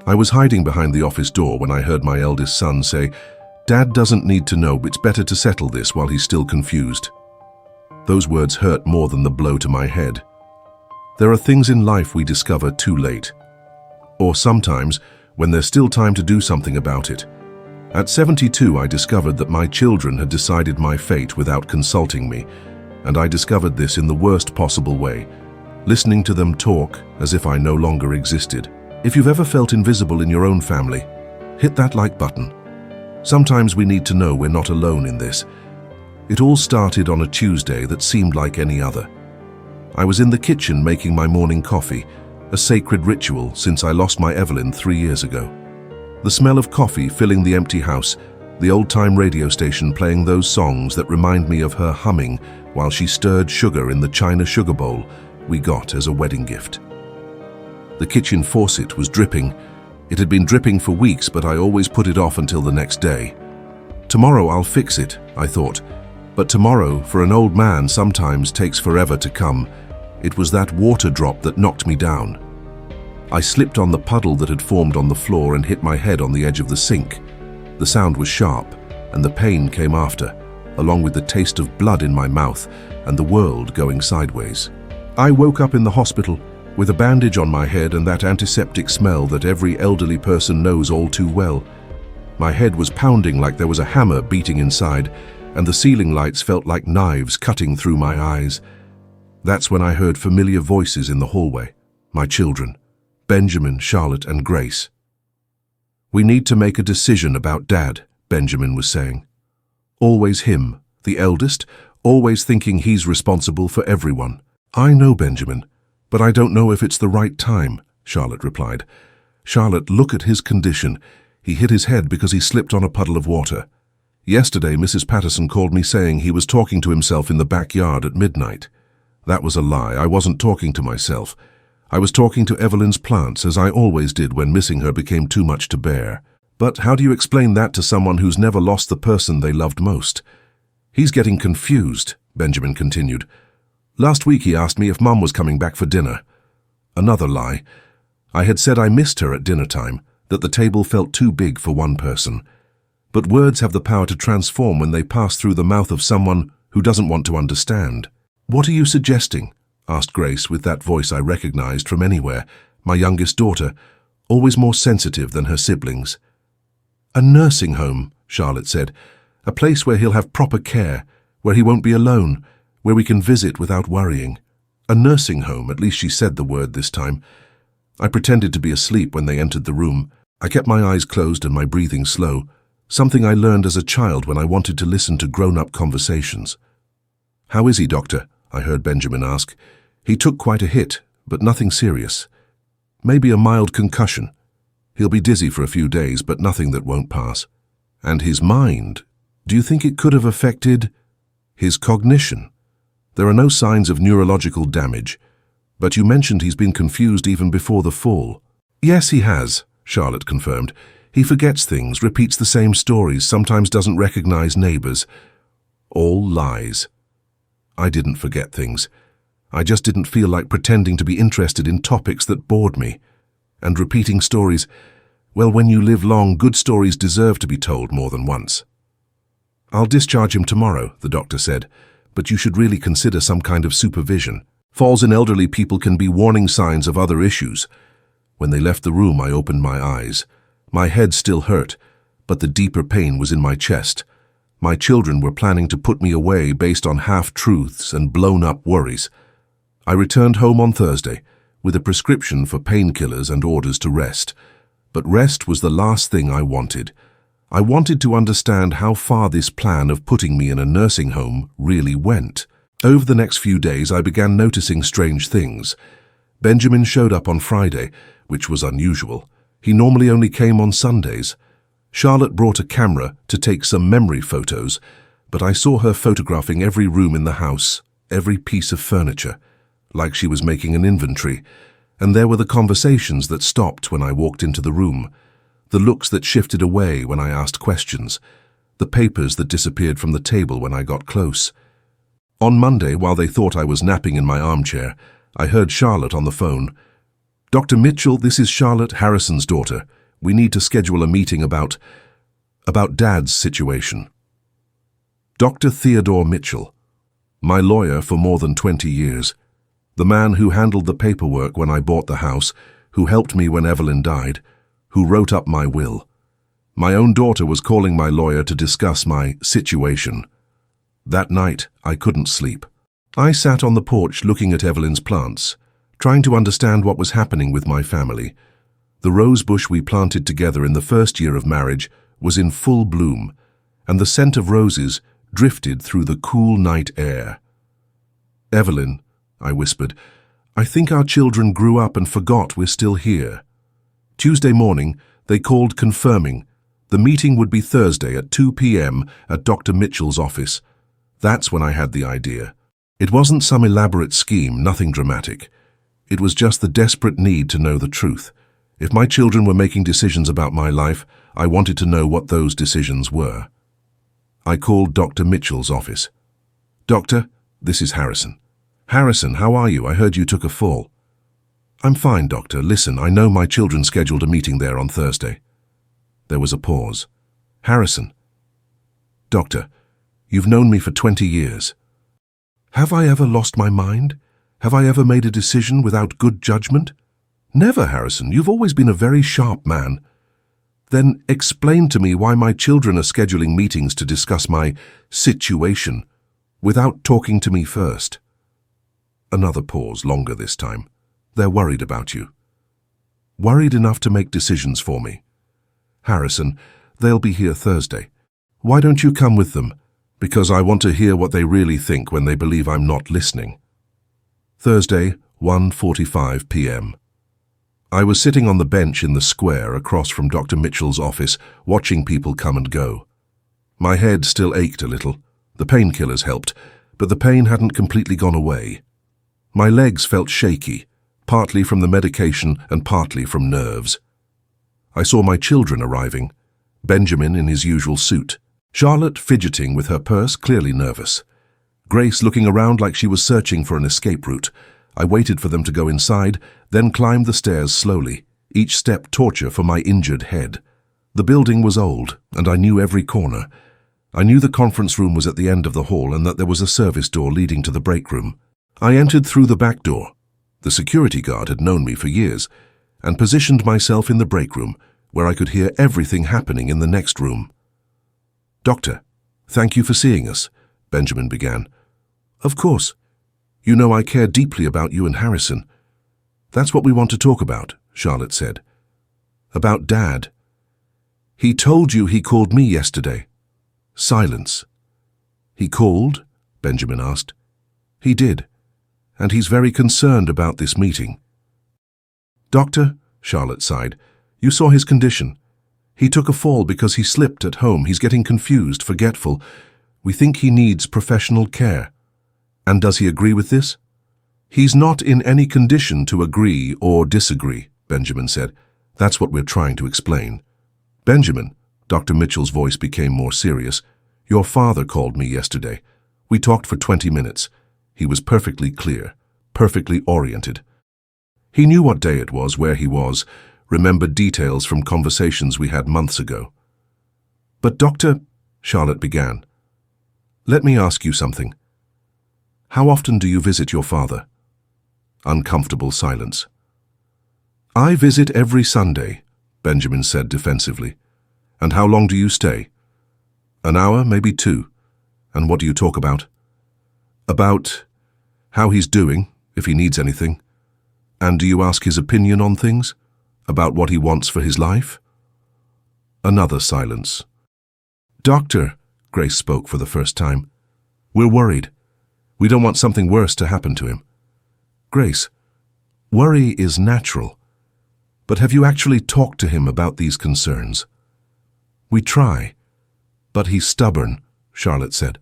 I was hiding behind the office door when I heard my eldest son say, "Dad doesn't need to know, it's better to settle this while he's still confused." Those words hurt more than the blow to my head. There are things in life we discover too late. Or sometimes, when there's still time to do something about it. At 72, I discovered that my children had decided my fate without consulting me, and I discovered this in the worst possible way, listening to them talk as if I no longer existed. If you've ever felt invisible in your own family, hit that like button. Sometimes we need to know we're not alone in this. It all started on a Tuesday that seemed like any other. I was in the kitchen making my morning coffee, a sacred ritual since I lost my Evelyn 3 years ago. The smell of coffee filling the empty house, the old-time radio station playing those songs that remind me of her humming while she stirred sugar in the china sugar bowl we got as a wedding gift. The kitchen faucet was dripping. It had been dripping for weeks, but I always put it off until the next day. Tomorrow I'll fix it, I thought. But tomorrow, for an old man, sometimes takes forever to come. It was that water drop that knocked me down. I slipped on the puddle that had formed on the floor and hit my head on the edge of the sink. The sound was sharp, and the pain came after, along with the taste of blood in my mouth and the world going sideways. I woke up in the hospital with a bandage on my head and that antiseptic smell that every elderly person knows all too well. My head was pounding like there was a hammer beating inside, and the ceiling lights felt like knives cutting through my eyes. That's when I heard familiar voices in the hallway. My children, Benjamin, Charlotte, and Grace. "We need to make a decision about Dad," Benjamin was saying. Always him, the eldest, always thinking he's responsible for everyone. "I know, Benjamin, but I don't know if it's the right time," Charlotte replied. "Charlotte, look at his condition. He hit his head because he slipped on a puddle of water. Yesterday, Mrs. Patterson called me saying he was talking to himself in the backyard at midnight. That was a lie. I wasn't talking to myself. I was talking to Evelyn's plants, as I always did when missing her became too much to bear. But how do you explain that to someone who's never lost the person they loved most?" "He's getting confused," Benjamin continued. "Last week he asked me if Mum was coming back for dinner." Another lie. I had said I missed her at dinner time, that the table felt too big for one person. But words have the power to transform when they pass through the mouth of someone who doesn't want to understand. "What are you suggesting?" asked Grace with that voice I recognized from anywhere, my youngest daughter, always more sensitive than her siblings. "A nursing home," Charlotte said. "A place where he'll have proper care, where he won't be alone, where we can visit without worrying." A nursing home, at least she said the word this time. I pretended to be asleep when they entered the room. I kept my eyes closed and my breathing slow, something I learned as a child when I wanted to listen to grown-up conversations. "How is he, Doctor?" I heard Benjamin ask. "He took quite a hit, but nothing serious. Maybe a mild concussion. He'll be dizzy for a few days, but nothing that won't pass." "And his mind? Do you think it could have affected his cognition?" "There are no signs of neurological damage, but you mentioned he's been confused even before the fall." "Yes, he has," Charlotte confirmed. "He forgets things, repeats the same stories, sometimes doesn't recognize neighbors." All lies. I didn't forget things. I just didn't feel like pretending to be interested in topics that bored me. And repeating stories, well, when you live long, good stories deserve to be told more than once. "I'll discharge him tomorrow," the doctor said, "but you should really consider some kind of supervision. Falls in elderly people can be warning signs of other issues." When they left the room, I opened my eyes. My head still hurt, but the deeper pain was in my chest. My children were planning to put me away based on half-truths and blown-up worries. I returned home on Thursday with a prescription for painkillers and orders to rest. But rest was the last thing I wanted. I wanted to understand how far this plan of putting me in a nursing home really went. Over the next few days, I began noticing strange things. Benjamin showed up on Friday, which was unusual. He normally only came on Sundays. Charlotte brought a camera to take some memory photos, but I saw her photographing every room in the house, every piece of furniture, like she was making an inventory. And there were the conversations that stopped when I walked into the room, the looks that shifted away when I asked questions, the papers that disappeared from the table when I got close. On Monday, while they thought I was napping in my armchair, I heard Charlotte on the phone. Dr. Mitchell, this is Charlotte, Harrison's daughter. We need to schedule a meeting about Dad's situation. Dr. Theodore Mitchell, my lawyer for more than 20 years, the man who handled the paperwork when I bought the house, who helped me when Evelyn died, who wrote up my will. My own daughter was calling my lawyer to discuss my situation. That night, I couldn't sleep. I sat on the porch looking at Evelyn's plants, trying to understand what was happening with my family. The rose bush we planted together in the first year of marriage was in full bloom, and the scent of roses drifted through the cool night air. "Evelyn," I whispered, "I think our children grew up and forgot we're still here." Tuesday morning, they called confirming. The meeting would be Thursday at 2 p.m. at Dr. Mitchell's office. That's when I had the idea. It wasn't some elaborate scheme, nothing dramatic. It was just the desperate need to know the truth. If my children were making decisions about my life, I wanted to know what those decisions were. I called Dr. Mitchell's office. "Doctor, this is Harrison." "Harrison, how are you? I heard you took a fall." "I'm fine, doctor. Listen, I know my children scheduled a meeting there on Thursday." There was a pause. "Harrison." "Doctor, you've known me for 20 years. Have I ever lost my mind? Have I ever made a decision without good judgment?" "Never, Harrison. You've always been a very sharp man." "Then explain to me why my children are scheduling meetings to discuss my situation without talking to me first." Another pause, longer this time. "They're worried about you." "Worried enough to make decisions for me." "Harrison, they'll be here Thursday. Why don't you come with them? Because I want to hear what they really think when they believe I'm not listening." Thursday, 1:45 p.m. I was sitting on the bench in the square across from Dr. Mitchell's office, watching people come and go. My head still ached a little. The painkillers helped, but the pain hadn't completely gone away. My legs felt shaky, partly from the medication and partly from nerves. I saw my children arriving, Benjamin in his usual suit, Charlotte fidgeting with her purse, clearly nervous, Grace looking around like she was searching for an escape route. I waited for them to go inside, then climbed the stairs slowly, each step torture for my injured head. The building was old, and I knew every corner. I knew the conference room was at the end of the hall and that there was a service door leading to the break room. I entered through the back door. The security guard had known me for years, and positioned myself in the break room, where I could hear everything happening in the next room. "Doctor, thank you for seeing us," Benjamin began. "Of course. You know I care deeply about you and Harrison." "That's what we want to talk about," Charlotte said. "About Dad." "He told you he called me yesterday." Silence. "He called?" Benjamin asked. "He did, and he's very concerned about this meeting." "Doctor," Charlotte sighed, "you saw his condition. He took a fall because he slipped at home. He's getting confused, forgetful. We think he needs professional care." "And does he agree with this?" "He's not in any condition to agree or disagree," Benjamin said. "That's what we're trying to explain." "Benjamin," Dr. Mitchell's voice became more serious, "your father called me yesterday. We talked for 20 minutes. He was perfectly clear, perfectly oriented. He knew what day it was, where he was, remembered details from conversations we had months ago." "But Doctor," Charlotte began, "let me ask you something. How often do you visit your father?" Uncomfortable silence. "I visit every Sunday," Benjamin said defensively. "And how long do you stay?" "An hour, maybe 2. "And what do you talk about?" "About how he's doing, if he needs anything." "And do you ask his opinion on things? About what he wants for his life?" Another silence. "Doctor," Grace spoke for the first time, "we're worried. We don't want something worse to happen to him." "Grace, worry is natural. But have you actually talked to him about these concerns?" "We try. But he's stubborn," Charlotte said.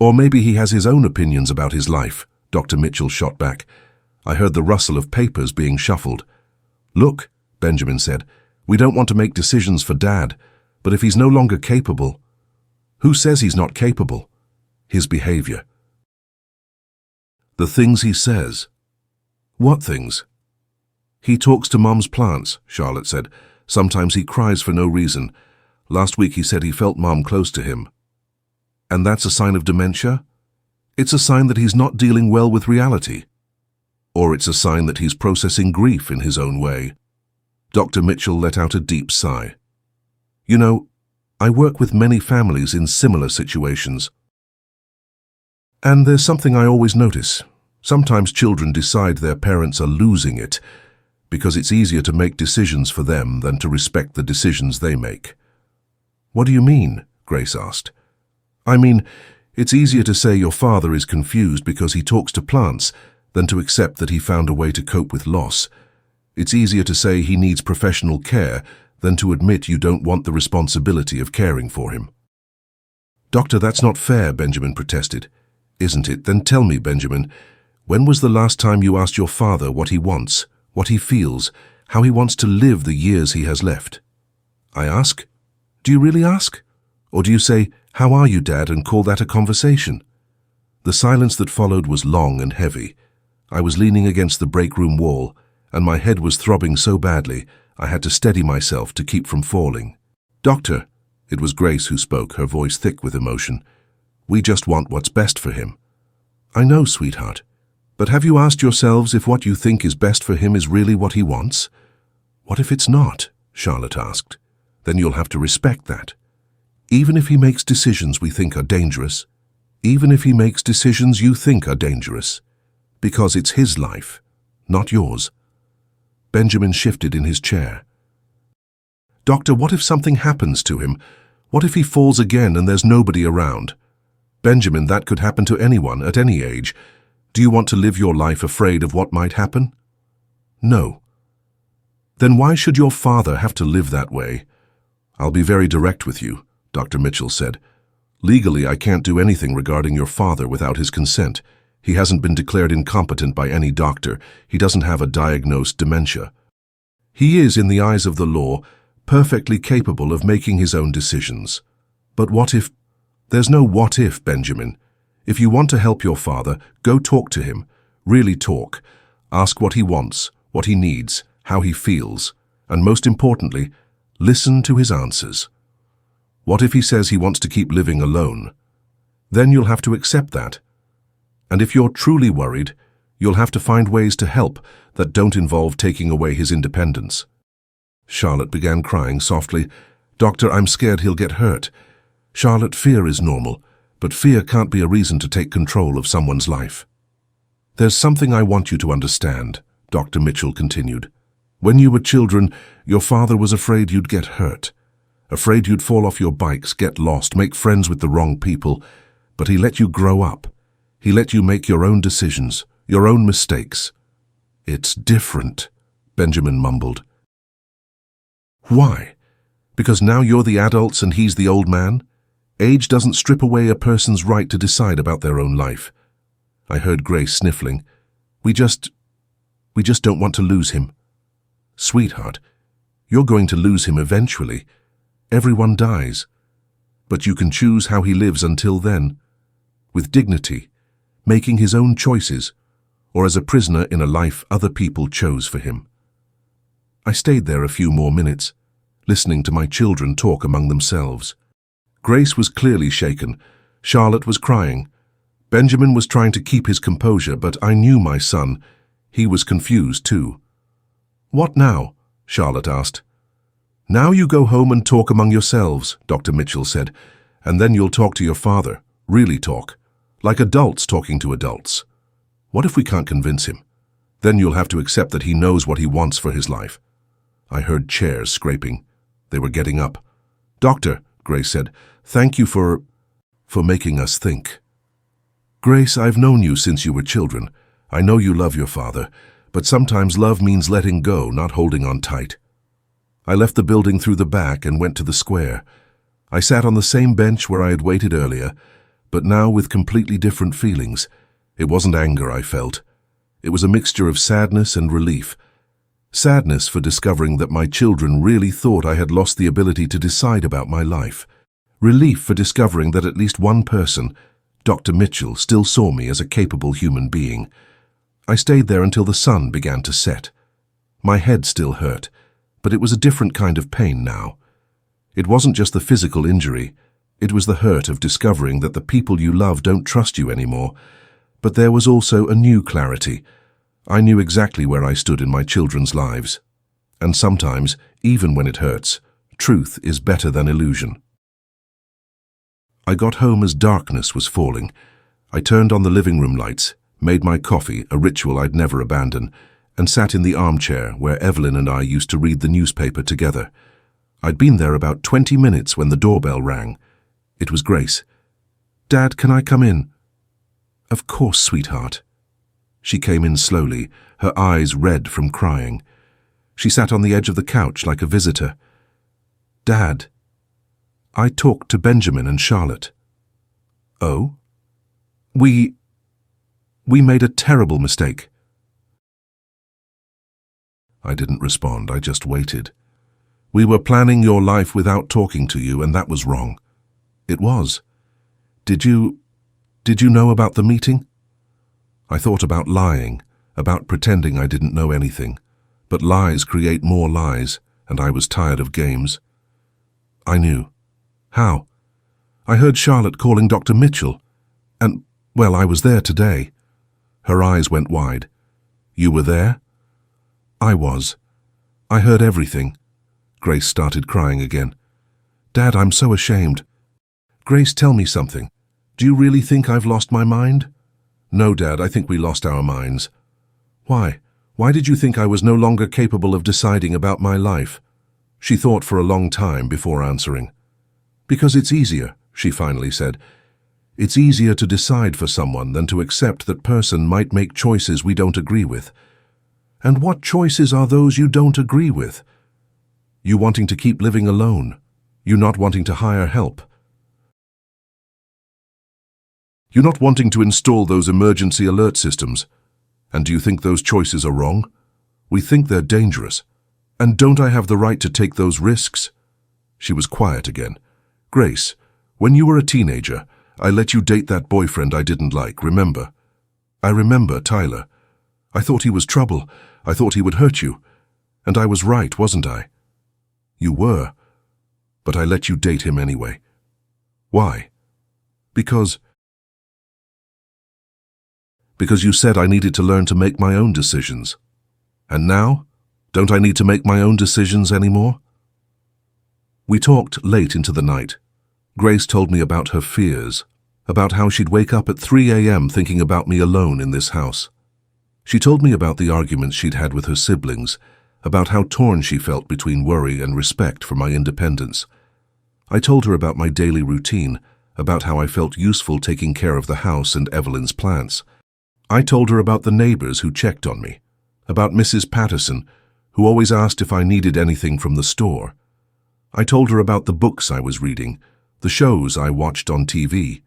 "Or maybe he has his own opinions about his life," Dr. Mitchell shot back. I heard the rustle of papers being shuffled. "Look," Benjamin said, "we don't want to make decisions for Dad, but if he's no longer capable—" "Who says he's not capable?" "His behavior." "The things he says." "What things?" He talks to Mom's plants, Charlotte said. Sometimes he cries for no reason. Last week he said he felt Mom close to him. And that's a sign of dementia? It's a sign that he's not dealing well with reality. Or it's a sign that he's processing grief in his own way. Dr. Mitchell let out a deep sigh. You know, I work with many families in similar situations. And there's something I always notice. Sometimes children decide their parents are losing it because it's easier to make decisions for them than to respect the decisions they make. What do you mean? Grace asked. I mean, it's easier to say your father is confused because he talks to plants than to accept that he found a way to cope with loss. It's easier to say he needs professional care than to admit you don't want the responsibility of caring for him. Doctor, that's not fair, Benjamin protested. Isn't it? Then tell me, Benjamin, when was the last time you asked your father what he wants, what he feels, how he wants to live the years he has left? I ask? Do you really ask? Or do you say, how are you, Dad, and call that a conversation? The silence that followed was long and heavy. I was leaning against the break room wall, and my head was throbbing so badly I had to steady myself to keep from falling. Doctor, it was Grace who spoke, her voice thick with emotion. We just want what's best for him. I know, sweetheart. But have you asked yourselves if what you think is best for him is really what he wants? What if it's not? Charlotte asked. Then you'll have to respect that. Even if he makes decisions we think are dangerous, even if he makes decisions you think are dangerous, because it's his life, not yours. Benjamin shifted in his chair. Doctor, what if something happens to him? What if he falls again and there's nobody around? Benjamin, that could happen to anyone at any age. Do you want to live your life afraid of what might happen? No. Then why should your father have to live that way? I'll be very direct with you, Dr. Mitchell said. Legally, I can't do anything regarding your father without his consent. He hasn't been declared incompetent by any doctor. He doesn't have a diagnosed dementia. He is, in the eyes of the law, perfectly capable of making his own decisions. But what if? There's no what if, Benjamin. If you want to help your father, go talk to him. Really talk. Ask what he wants, what he needs, how he feels, and most importantly, listen to his answers. What if he says he wants to keep living alone? Then you'll have to accept that. And if you're truly worried, you'll have to find ways to help that don't involve taking away his independence. Charlotte began crying softly. Doctor, I'm scared he'll get hurt. Charlotte, fear is normal, but fear can't be a reason to take control of someone's life. There's something I want you to understand, Dr. Mitchell continued. When you were children, your father was afraid you'd get hurt, afraid you'd fall off your bikes, get lost, make friends with the wrong people, but he let you grow up. He let you make your own decisions, your own mistakes. It's different, Benjamin mumbled. Why? Because now you're the adults and he's the old man? Age doesn't strip away a person's right to decide about their own life. I heard Grace sniffling. We just don't want to lose him. Sweetheart, you're going to lose him eventually. Everyone dies. But you can choose how he lives until then, with dignity, making his own choices, or as a prisoner in a life other people chose for him. I stayed there a few more minutes, listening to my children talk among themselves. Grace was clearly shaken. Charlotte was crying. Benjamin was trying to keep his composure, but I knew my son. He was confused too. What now? Charlotte asked. Now you go home and talk among yourselves, Dr. Mitchell said, and then you'll talk to your father. Really talk. Like adults talking to adults. What if we can't convince him? Then you'll have to accept that he knows what he wants for his life. I heard chairs scraping. They were getting up. Doctor, Grace said, thank you for making us think. Grace, I've known you since you were children. I know you love your father, but sometimes love means letting go, not holding on tight. I left the building through the back and went to the square. I sat on the same bench where I had waited earlier, but now with completely different feelings. It wasn't anger I felt. It was a mixture of sadness and relief. Sadness for discovering that my children really thought I had lost the ability to decide about my life. Relief for discovering that at least one person, Dr. Mitchell, still saw me as a capable human being. I stayed there until the sun began to set. My head still hurt, but it was a different kind of pain now. It wasn't just the physical injury, it was the hurt of discovering that the people you love don't trust you anymore. But there was also a new clarity. I knew exactly where I stood in my children's lives. And sometimes, even when it hurts, truth is better than illusion. I got home as darkness was falling. I turned on the living room lights, made my coffee, a ritual I'd never abandon, and sat in the armchair where Evelyn and I used to read the newspaper together. I'd been there about 20 minutes when the doorbell rang. It was Grace. "Dad, can I come in?" "Of course, sweetheart." She came in slowly, her eyes red from crying. She sat on the edge of the couch like a visitor. "Dad, I talked to Benjamin and Charlotte." "Oh?" We made a terrible mistake." I didn't respond, I just waited. "We were planning your life without talking to you, and that was wrong." "It was. Did you know about the meeting?" I thought about lying, about pretending I didn't know anything. But lies create more lies, and I was tired of games. "I knew." "How?" "I heard Charlotte calling Dr. Mitchell. And, well, I was there today." Her eyes went wide. "You were there?" "I was. I heard everything." Grace started crying again. "Dad, I'm so ashamed." "Grace, tell me something. Do you really think I've lost my mind?" "No, Dad, I think we lost our minds." "Why? Why did you think I was no longer capable of deciding about my life?" She thought for a long time before answering. "Because it's easier," she finally said. "It's easier to decide for someone than to accept that person might make choices we don't agree with." "And what choices are those you don't agree with?" "You wanting to keep living alone. You not wanting to hire help. You not wanting to install those emergency alert systems. And do you think those choices are wrong? We think they're dangerous. And don't I have the right to take those risks?" She was quiet again. "Grace, when you were a teenager, I let you date that boyfriend I didn't like, remember?" "I remember, Tyler. I thought he was trouble. I thought he would hurt you. And I was right, wasn't I?" "You were. But I let you date him anyway." "Why?" Because you said I needed to learn to make my own decisions. And now, don't I need to make my own decisions anymore?" We talked late into the night. Grace told me about her fears, about how she'd wake up at 3 a.m. thinking about me alone in this house. She told me about the arguments she'd had with her siblings, about how torn she felt between worry and respect for my independence. I told her about my daily routine, about how I felt useful taking care of the house and Evelyn's plants. I told her about the neighbors who checked on me, about Mrs. Patterson, who always asked if I needed anything from the store. I told her about the books I was reading, the shows I watched on TV.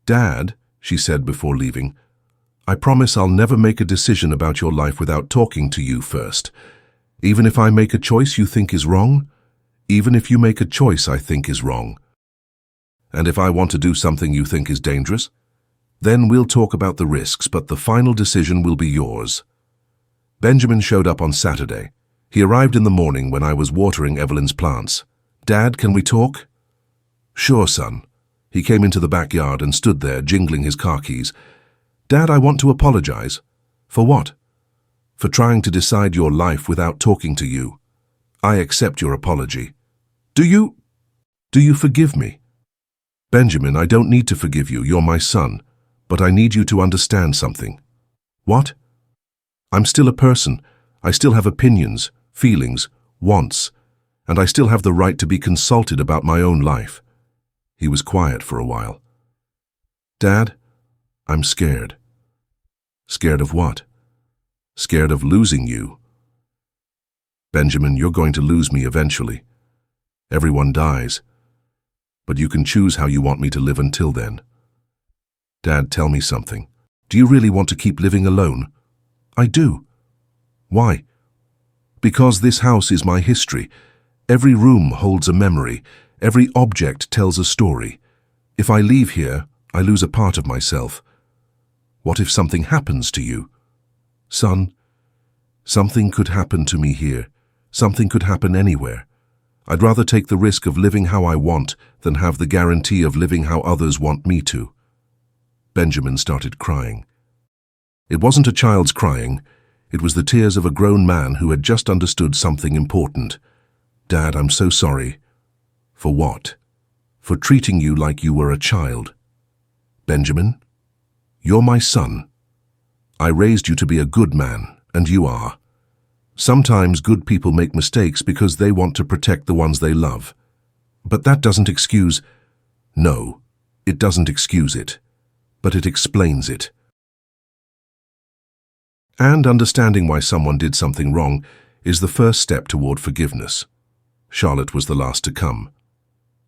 "Dad," she said before leaving, "I promise I'll never make a decision about your life without talking to you first. Even if I make a choice you think is wrong, even if you make a choice I think is wrong. And if I want to do something you think is dangerous, then we'll talk about the risks, but the final decision will be yours." Benjamin showed up on Saturday. He arrived in the morning when I was watering Evelyn's plants. "Dad, can we talk?" "Sure, son." He came into the backyard and stood there, jingling his car keys. "Dad, I want to apologize." "For what?" "For trying to decide your life without talking to you. I accept your apology." Do you forgive me?" "Benjamin, I don't need to forgive you. You're my son. But I need you to understand something." "What?" "I'm still a person. I still have opinions, feelings, wants, and I still have the right to be consulted about my own life." He was quiet for a while. "Dad, I'm scared." "Scared of what?" "Scared of losing you." "Benjamin, you're going to lose me eventually. Everyone dies. But you can choose how you want me to live until then." "Dad, tell me something. Do you really want to keep living alone?" "I do." "Why?" "Because this house is my history. Every room holds a memory. Every object tells a story. If I leave here, I lose a part of myself. What if something happens to you?" "Son, Something could happen to me here. Something could happen anywhere. I'd rather take the risk of living how I want than have the guarantee of living how others want me to. Benjamin started crying. It wasn't a child's crying. It was the tears of a grown man who had just understood something important. Dad, I'm so sorry. For what? For treating you like you were a child. Benjamin, you're my son. I raised you to be a good man, and you are. Sometimes good people make mistakes because they want to protect the ones they love. But that doesn't excuse... No, it doesn't excuse it. But it explains it. And understanding why someone did something wrong is the first step toward forgiveness. Charlotte was the last to come.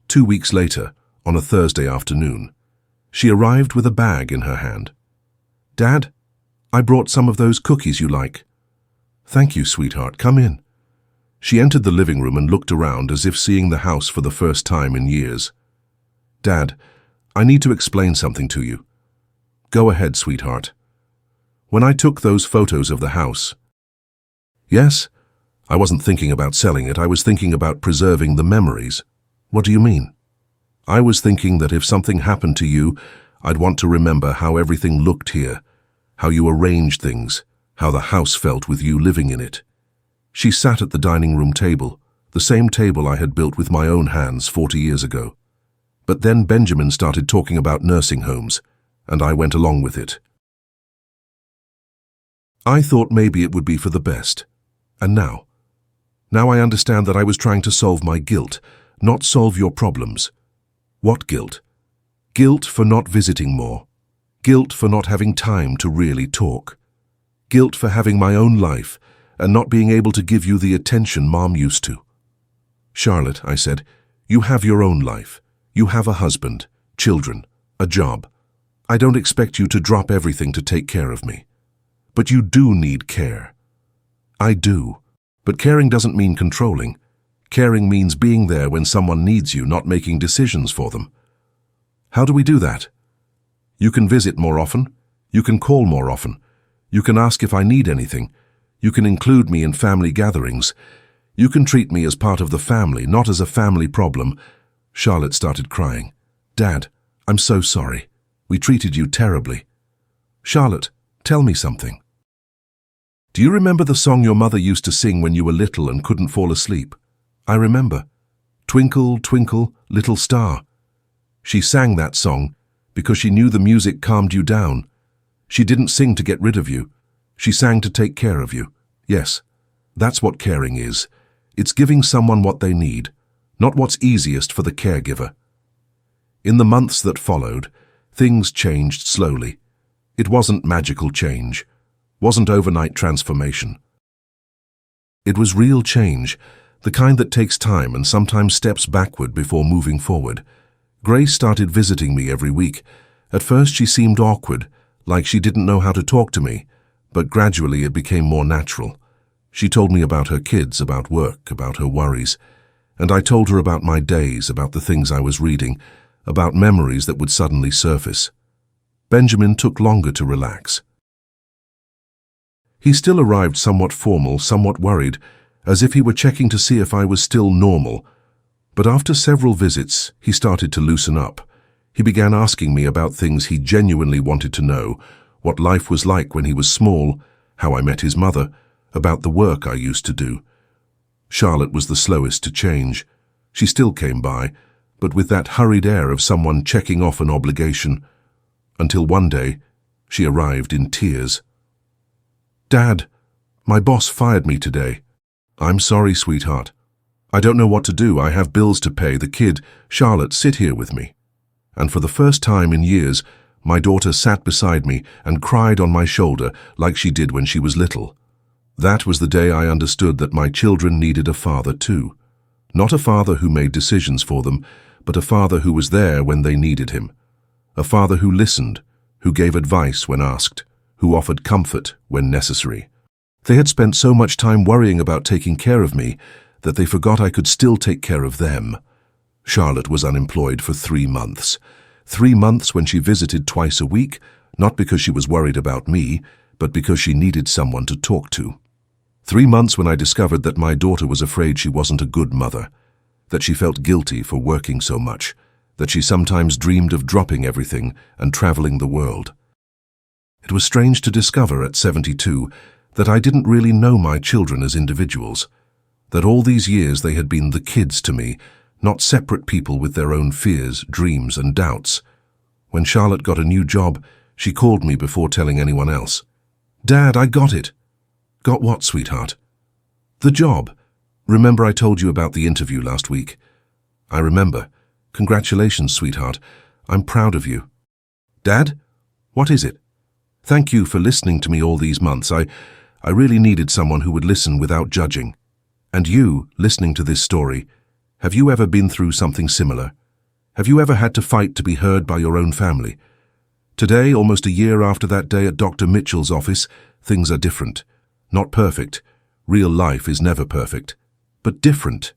2 weeks later, on a Thursday afternoon, she arrived with a bag in her hand. Dad, I brought some of those cookies you like. Thank you, sweetheart. Come in. She entered the living room and looked around as if seeing the house for the first time in years. Dad, I need to explain something to you. Go ahead, sweetheart. When I took those photos of the house... Yes, I wasn't thinking about selling it. I was thinking about preserving the memories. What do you mean? I was thinking that if something happened to you, I'd want to remember how everything looked here, how you arranged things, how the house felt with you living in it. She sat at the dining room table, the same table I had built with my own hands 40 years ago. But then Benjamin started talking about nursing homes, and I went along with it. I thought maybe it would be for the best. And now I understand that I was trying to solve my guilt, not solve your problems. What guilt? Guilt for not visiting more. Guilt for not having time to really talk. Guilt for having my own life and not being able to give you the attention Mom used to. Charlotte, I said, you have your own life. You have a husband, children, a job. I don't expect you to drop everything to take care of me. But you do need care. I do. But caring doesn't mean controlling. Caring means being there when someone needs you, not making decisions for them. How do we do that? You can visit more often. You can call more often. You can ask if I need anything. You can include me in family gatherings. You can treat me as part of the family, not as a family problem. Charlotte started crying. Dad, I'm so sorry. We treated you terribly. Charlotte, tell me something. Do you remember the song your mother used to sing when you were little and couldn't fall asleep? I remember. Twinkle, twinkle, little star. She sang that song because she knew the music calmed you down. She didn't sing to get rid of you. She sang to take care of you. Yes, that's what caring is. It's giving someone what they need, not what's easiest for the caregiver. In the months that followed, things changed slowly. It wasn't magical change, wasn't overnight transformation. It was real change, the kind that takes time and sometimes steps backward before moving forward. Grace started visiting me every week. At first she seemed awkward, like she didn't know how to talk to me, but gradually it became more natural. She told me about her kids, about work, about her worries, and I told her about my days, about the things I was reading, about memories that would suddenly surface. Benjamin took longer to relax. He still arrived somewhat formal, somewhat worried, as if he were checking to see if I was still normal. But after several visits, he started to loosen up. He began asking me about things he genuinely wanted to know, what life was like when he was small, how I met his mother, about the work I used to do. Charlotte was the slowest to change. She still came by, but with that hurried air of someone checking off an obligation, until one day she arrived in tears. Dad, my boss fired me today. I'm sorry, sweetheart. I don't know what to do. I have bills to pay. The kid, Charlotte, sit here with me. And for the first time in years, my daughter sat beside me and cried on my shoulder like she did when she was little. That was the day I understood that my children needed a father too. Not a father who made decisions for them, but a father who was there when they needed him. A father who listened, who gave advice when asked, who offered comfort when necessary. They had spent so much time worrying about taking care of me that they forgot I could still take care of them. Charlotte was unemployed for 3 months. 3 months when she visited twice a week, not because she was worried about me, but because she needed someone to talk to. 3 months when I discovered that my daughter was afraid she wasn't a good mother, that she felt guilty for working so much, that she sometimes dreamed of dropping everything and traveling the world. It was strange to discover at 72 that I didn't really know my children as individuals, that all these years they had been the kids to me, not separate people with their own fears, dreams, and doubts. When Charlotte got a new job, she called me before telling anyone else. "Dad, I got it." "Got what, sweetheart?" "The job. Remember I told you about the interview last week?" "I remember. Congratulations, sweetheart. I'm proud of you." "Dad? What is it?" "Thank you for listening to me all these months. I really needed someone who would listen without judging. And you, listening to this story, have you ever been through something similar? Have you ever had to fight to be heard by your own family? Today, almost a year after that day at Dr. Mitchell's office, things are different. Not perfect. Real life is never perfect. But different.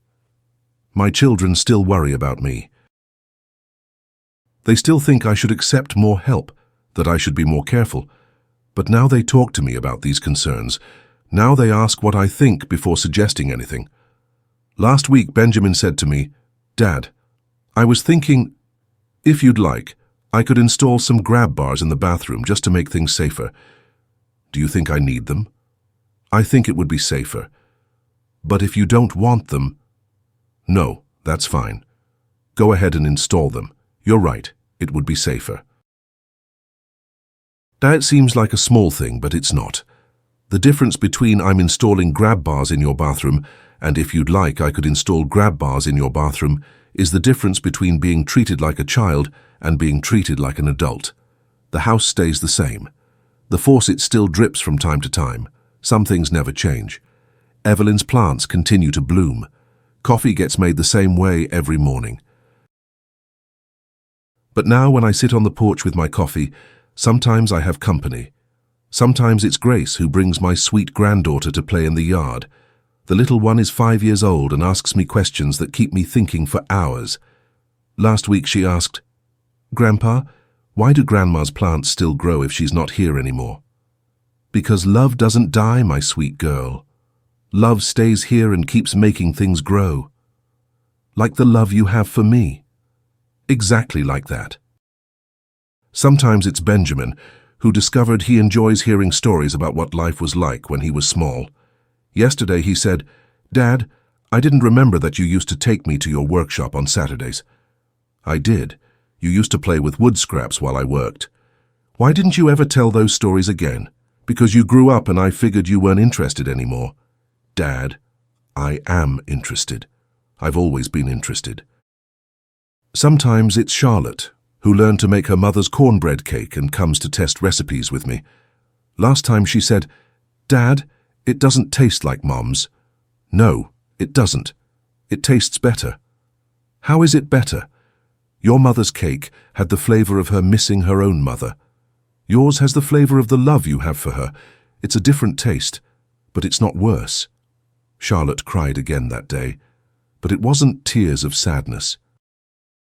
My children still worry about me. They still think I should accept more help, that I should be more careful. But now they talk to me about these concerns. Now they ask what I think before suggesting anything. Last week, Benjamin said to me, "Dad, I was thinking, if you'd like, I could install some grab bars in the bathroom just to make things safer. Do you think I need them? I think it would be safer. But if you don't want them, no, that's fine. Go ahead and install them. You're right, it would be safer." That seems like a small thing, but it's not. The difference between "I'm installing grab bars in your bathroom" and "if you'd like, I could install grab bars in your bathroom" is the difference between being treated like a child and being treated like an adult. The house stays the same. The faucet still drips from time to time. Some things never change. Evelyn's plants continue to bloom. Coffee gets made the same way every morning. But now when I sit on the porch with my coffee, sometimes I have company. Sometimes it's Grace who brings my sweet granddaughter to play in the yard. The little one is 5 years old and asks me questions that keep me thinking for hours. Last week she asked, "Grandpa, why do Grandma's plants still grow if she's not here anymore?" "Because love doesn't die, my sweet girl. Love stays here and keeps making things grow. Like the love you have for me." Exactly like that. Sometimes it's Benjamin, who discovered he enjoys hearing stories about what life was like when he was small. Yesterday he said, "Dad, I didn't remember that you used to take me to your workshop on Saturdays." "I did. You used to play with wood scraps while I worked." "Why didn't you ever tell those stories again?" "Because you grew up and I figured you weren't interested anymore." "Dad, I am interested. I've always been interested." Sometimes it's Charlotte, who learned to make her mother's cornbread cake and comes to test recipes with me. Last time she said, "Dad, it doesn't taste like Mom's." "No, it doesn't. It tastes better." "How is it better?" "Your mother's cake had the flavor of her missing her own mother. Yours has the flavor of the love you have for her. It's a different taste, but it's not worse." Charlotte cried again that day, but it wasn't tears of sadness.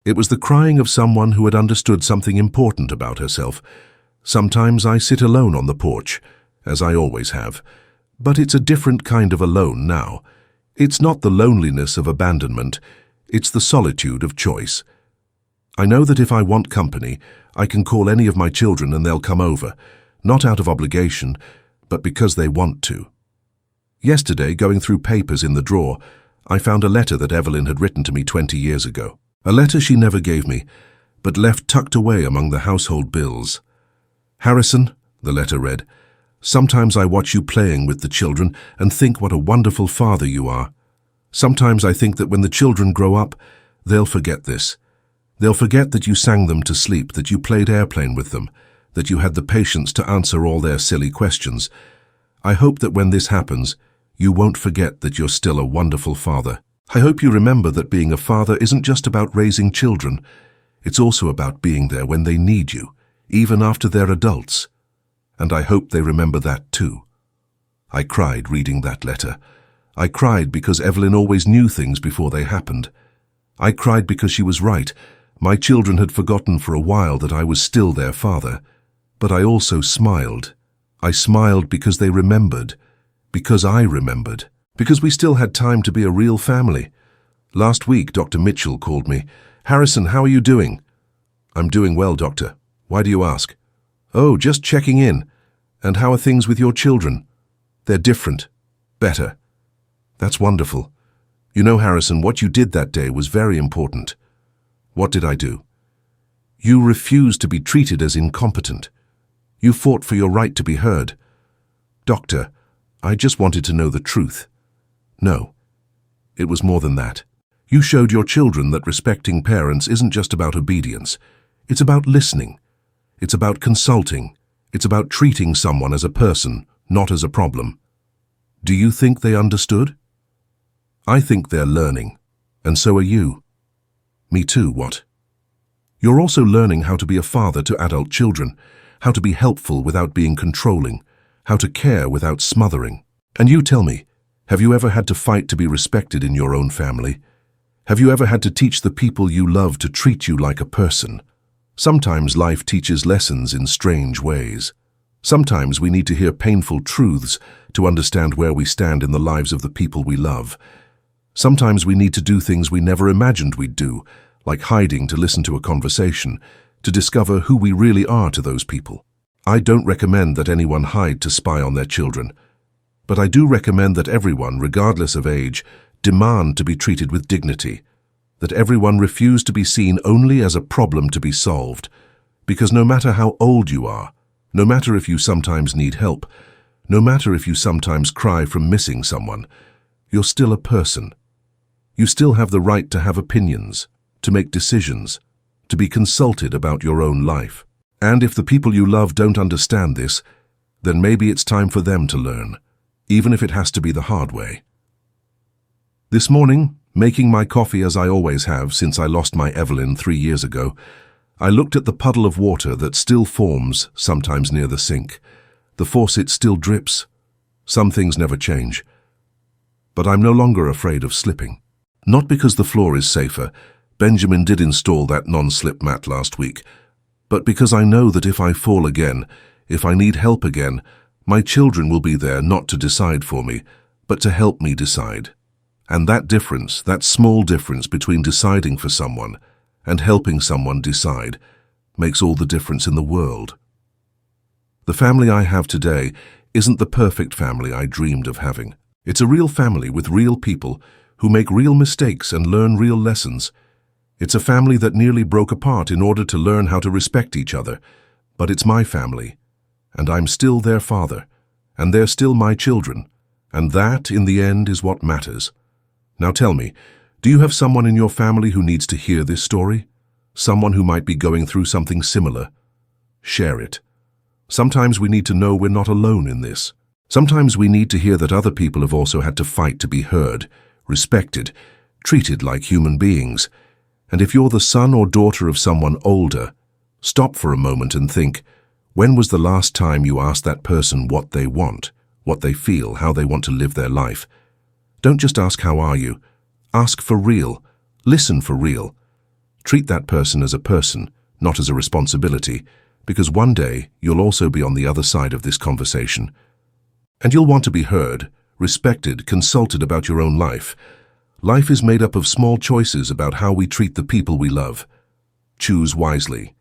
It was the crying of someone who had understood something important about herself. Sometimes I sit alone on the porch, as I always have, but it's a different kind of alone now. It's not the loneliness of abandonment, it's the solitude of choice. I know that if I want company, I can call any of my children and they'll come over, not out of obligation, but because they want to. Yesterday, going through papers in the drawer, I found a letter that Evelyn had written to me 20 years ago. A letter she never gave me, but left tucked away among the household bills. "Harrison," the letter read, "sometimes I watch you playing with the children and think what a wonderful father you are. Sometimes I think that when the children grow up, they'll forget this. They'll forget that you sang them to sleep, that you played airplane with them, that you had the patience to answer all their silly questions. I hope that when this happens, you won't forget that you're still a wonderful father. I hope you remember that being a father isn't just about raising children. It's also about being there when they need you, even after they're adults. And I hope they remember that too." I cried reading that letter. I cried because Evelyn always knew things before they happened. I cried because she was right. My children had forgotten for a while that I was still their father. But I also smiled. I smiled because they remembered, Because I remembered. Because we still had time to be a real family. Last week, Dr. Mitchell called me. "Harrison, how are you doing?" "I'm doing well, doctor. Why do you ask?" "Oh, just checking in. And how are things with your children?" "They're different. Better." "That's wonderful. You know, Harrison, what you did that day was very important." "What did I do?" "You refused to be treated as incompetent. You fought for your right to be heard." "Doctor, I just wanted to know the truth." "No. It was more than that. You showed your children that respecting parents isn't just about obedience. It's about listening. It's about consulting. It's about treating someone as a person, not as a problem. Do you think they understood?" "I think they're learning. And so are you." "Me too, what?" "You're also learning how to be a father to adult children, how to be helpful without being controlling, how to care without smothering. And you tell me, have you ever had to fight to be respected in your own family? Have you ever had to teach the people you love to treat you like a person? Sometimes life teaches lessons in strange ways. Sometimes we need to hear painful truths to understand where we stand in the lives of the people we love. Sometimes we need to do things we never imagined we'd do, like hiding to listen to a conversation, to discover who we really are to those people. I don't recommend that anyone hide to spy on their children, but I do recommend that everyone, regardless of age, demand to be treated with dignity, that everyone refuse to be seen only as a problem to be solved, because no matter how old you are, no matter if you sometimes need help, no matter if you sometimes cry from missing someone, you're still a person. You still have the right to have opinions, to make decisions, to be consulted about your own life. And if the people you love don't understand this, then maybe it's time for them to learn, even if it has to be the hard way. This morning, making my coffee as I always have since I lost my Evelyn 3 years ago, I looked at the puddle of water that still forms sometimes near the sink. The faucet still drips. Some things never change. But I'm no longer afraid of slipping. Not because the floor is safer. Benjamin did install that non-slip mat last week. But because I know that if I fall again, if I need help again, my children will be there not to decide for me, but to help me decide. And that difference, that small difference between deciding for someone and helping someone decide, makes all the difference in the world. The family I have today isn't the perfect family I dreamed of having. It's a real family with real people who make real mistakes and learn real lessons. It's a family that nearly broke apart in order to learn how to respect each other. But it's my family, and I'm still their father, and they're still my children, and that, in the end, is what matters. Now tell me, do you have someone in your family who needs to hear this story? Someone who might be going through something similar? Share it. Sometimes we need to know we're not alone in this. Sometimes we need to hear that other people have also had to fight to be heard, respected, treated like human beings. And if you're the son or daughter of someone older, stop for a moment and think, when was the last time you asked that person what they want, what they feel, how they want to live their life? Don't just ask, how are you? Ask for real. Listen for real. Treat that person as a person, not as a responsibility, because one day you'll also be on the other side of this conversation. And you'll want to be heard, respected, consulted about your own life. Life is made up of small choices about how we treat the people we love. Choose wisely.